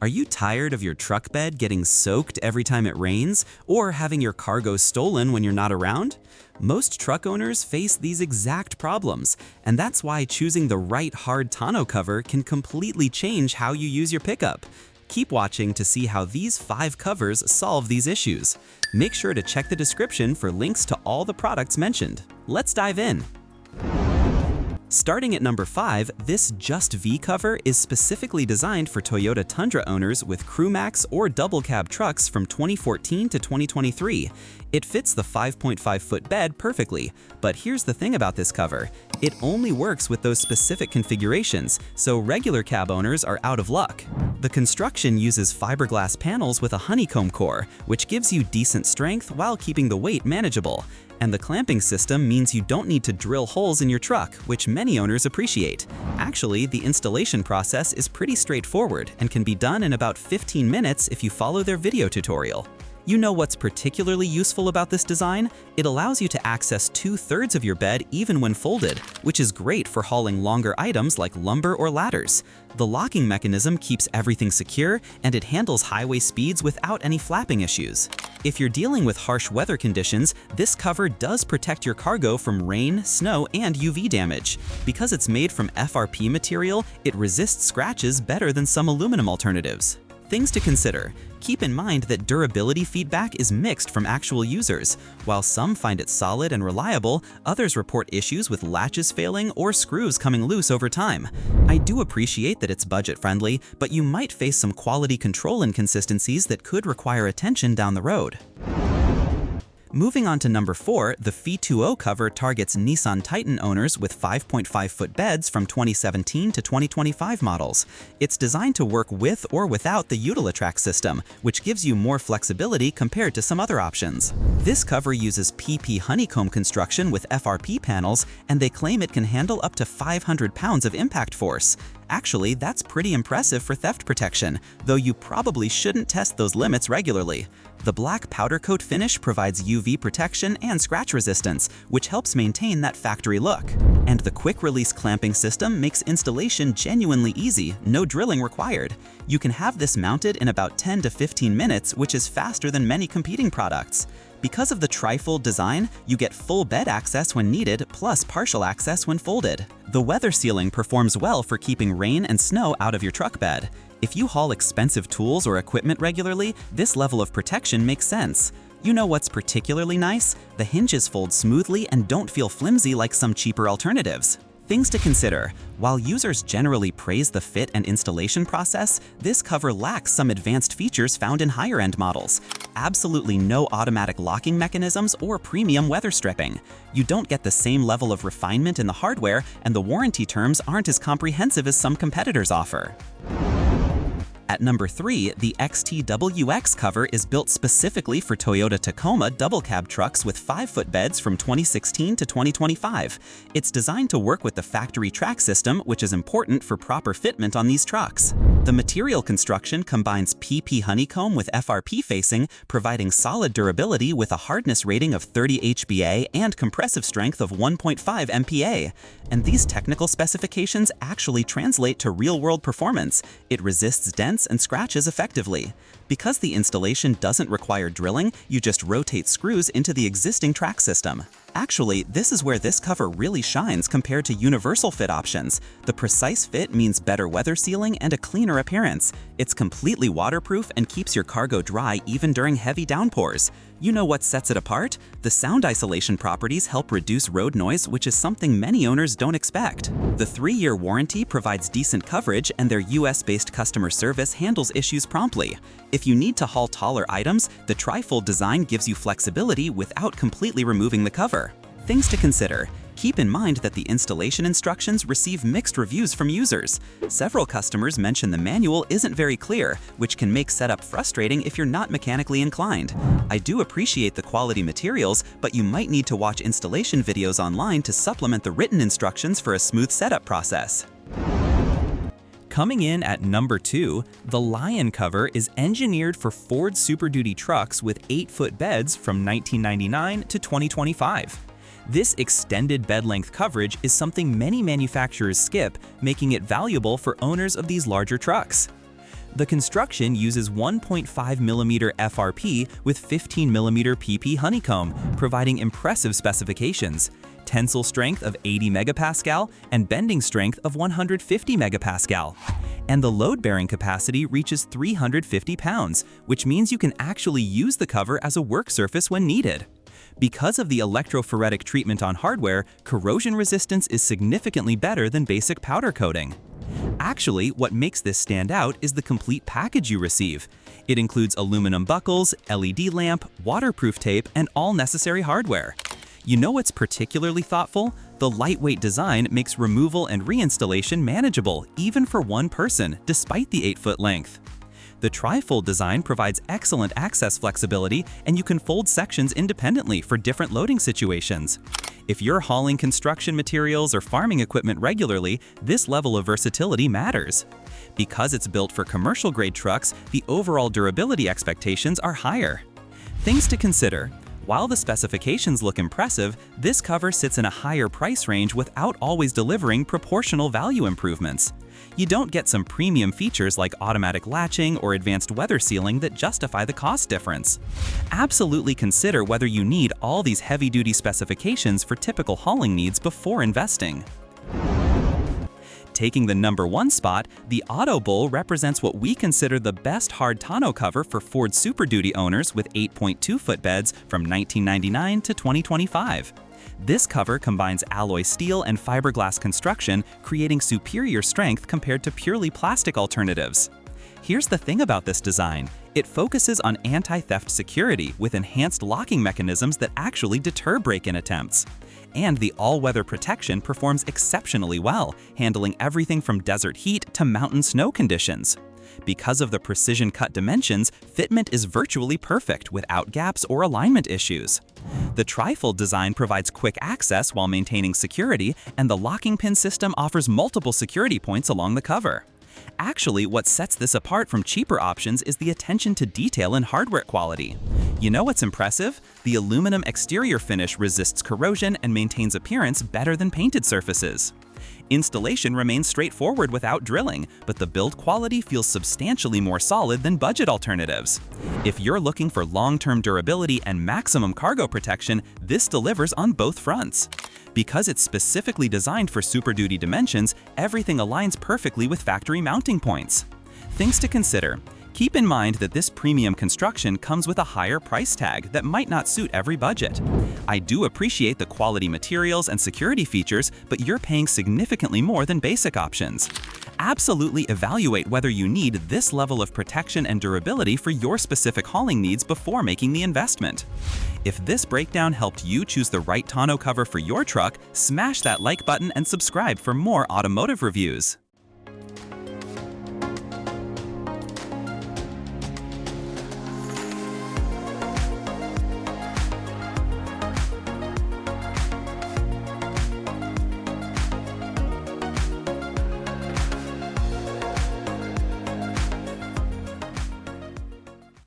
Are you tired of your truck bed getting soaked every time it rains, or having your cargo stolen when you're not around? Most truck owners face these exact problems, and that's why choosing the right hard tonneau cover can completely change how you use your pickup. Keep watching to see how these 5 covers solve these issues. Make sure to check the description for links to all the products mentioned. Let's dive in. Starting at number 5, this Just V cover is specifically designed for Toyota Tundra owners with Crewmax or double cab trucks from 2014 to 2023. It fits the 5.5-foot bed perfectly, but here's the thing about this cover. It only works with those specific configurations, so regular cab owners are out of luck. The construction uses fiberglass panels with a honeycomb core, which gives you decent strength while keeping the weight manageable. And the clamping system means you don't need to drill holes in your truck, which many owners appreciate. Actually, the installation process is pretty straightforward and can be done in about 15 minutes if you follow their video tutorial. You know what's particularly useful about this design? It allows you to access 2/3 of your bed even when folded, which is great for hauling longer items like lumber or ladders. The locking mechanism keeps everything secure, and it handles highway speeds without any flapping issues. If you're dealing with harsh weather conditions, this cover does protect your cargo from rain, snow, and UV damage. Because it's made from FRP material, it resists scratches better than some aluminum alternatives. Things to consider. Keep in mind that durability feedback is mixed from actual users. While some find it solid and reliable, others report issues with latches failing or screws coming loose over time. I do appreciate that it's budget-friendly, but you might face some quality control inconsistencies that could require attention down the road. Moving on to number 4, the FeeTUO cover targets Nissan Titan owners with 5.5-foot beds from 2017 to 2025 models. It's designed to work with or without the Utilitrack system, which gives you more flexibility compared to some other options. This cover uses PP honeycomb construction with FRP panels, and they claim it can handle up to 500 pounds of impact force. Actually, that's pretty impressive for theft protection, though you probably shouldn't test those limits regularly. The black powder coat finish provides UV protection and scratch resistance, which helps maintain that factory look. And the quick-release clamping system makes installation genuinely easy, no drilling required. You can have this mounted in about 10 to 15 minutes, which is faster than many competing products. Because of the trifold design, you get full bed access when needed, plus partial access when folded. The weather sealing performs well for keeping rain and snow out of your truck bed. If you haul expensive tools or equipment regularly, this level of protection makes sense. You know what's particularly nice? The hinges fold smoothly and don't feel flimsy like some cheaper alternatives. Things to consider. While users generally praise the fit and installation process, this cover lacks some advanced features found in higher-end models. Absolutely no automatic locking mechanisms or premium weather stripping. You don't get the same level of refinement in the hardware, and the warranty terms aren't as comprehensive as some competitors offer. At number 3, the XTWEEX cover is built specifically for Toyota Tacoma double cab trucks with 5-foot beds from 2016 to 2025. It's designed to work with the factory track system, which is important for proper fitment on these trucks. The material construction combines PP honeycomb with FRP facing, providing solid durability with a hardness rating of 30 HBA and compressive strength of 1.5 MPa. And these technical specifications actually translate to real-world performance. It resists dents and scratches effectively. Because the installation doesn't require drilling, you just rotate screws into the existing track system. Actually, this is where this cover really shines compared to universal fit options. The precise fit means better weather sealing and a cleaner appearance. It's completely waterproof and keeps your cargo dry even during heavy downpours. You know what sets it apart? The sound isolation properties help reduce road noise, which is something many owners don't expect. The 3-year warranty provides decent coverage, and their US-based customer service handles issues promptly. If you need to haul taller items, the trifold design gives you flexibility without completely removing the cover. Things to consider. Keep in mind that the installation instructions receive mixed reviews from users. Several customers mention the manual isn't very clear, which can make setup frustrating if you're not mechanically inclined. I do appreciate the quality materials, but you might need to watch installation videos online to supplement the written instructions for a smooth setup process. Coming in at number 2, the Lyon cover is engineered for Ford Super Duty trucks with 8-foot beds from 1999 to 2025. This extended bed length coverage is something many manufacturers skip, making it valuable for owners of these larger trucks. The construction uses 1.5mm FRP with 15mm PP honeycomb, providing impressive specifications, tensile strength of 80 megapascal and bending strength of 150 megapascal. And the load-bearing capacity reaches 350 pounds, which means you can actually use the cover as a work surface when needed. Because of the electrophoretic treatment on hardware, corrosion resistance is significantly better than basic powder coating. Actually, what makes this stand out is the complete package you receive. It includes aluminum buckles, LED lamp, waterproof tape, and all necessary hardware. You know what's particularly thoughtful? The lightweight design makes removal and reinstallation manageable, even for one person, despite the 8-foot length. The tri-fold design provides excellent access flexibility, and you can fold sections independently for different loading situations. If you're hauling construction materials or farming equipment regularly, this level of versatility matters. Because it's built for commercial-grade trucks, the overall durability expectations are higher. Things to consider. While the specifications look impressive, this cover sits in a higher price range without always delivering proportional value improvements. You don't get some premium features like automatic latching or advanced weather sealing that justify the cost difference. Absolutely consider whether you need all these heavy-duty specifications for typical hauling needs before investing. Taking the #1 spot, the AutoBull represents what we consider the best hard tonneau cover for Ford Super Duty owners with 8.2-foot beds from 1999 to 2025. This cover combines alloy steel and fiberglass construction, creating superior strength compared to purely plastic alternatives. Here's the thing about this design. It focuses on anti-theft security with enhanced locking mechanisms that actually deter break-in attempts. And the all-weather protection performs exceptionally well, handling everything from desert heat to mountain snow conditions. Because of the precision-cut dimensions, fitment is virtually perfect without gaps or alignment issues. The tri-fold design provides quick access while maintaining security, and the locking pin system offers multiple security points along the cover. Actually, what sets this apart from cheaper options is the attention to detail and hardware quality. You know what's impressive? The aluminum exterior finish resists corrosion and maintains appearance better than painted surfaces. Installation remains straightforward without drilling, but the build quality feels substantially more solid than budget alternatives. If you're looking for long-term durability and maximum cargo protection, this delivers on both fronts. Because it's specifically designed for Super Duty dimensions, everything aligns perfectly with factory mounting points. Things to consider. Keep in mind that this premium construction comes with a higher price tag that might not suit every budget. I do appreciate the quality materials and security features, but you're paying significantly more than basic options. Absolutely evaluate whether you need this level of protection and durability for your specific hauling needs before making the investment. If this breakdown helped you choose the right tonneau cover for your truck, smash that like button and subscribe for more automotive reviews.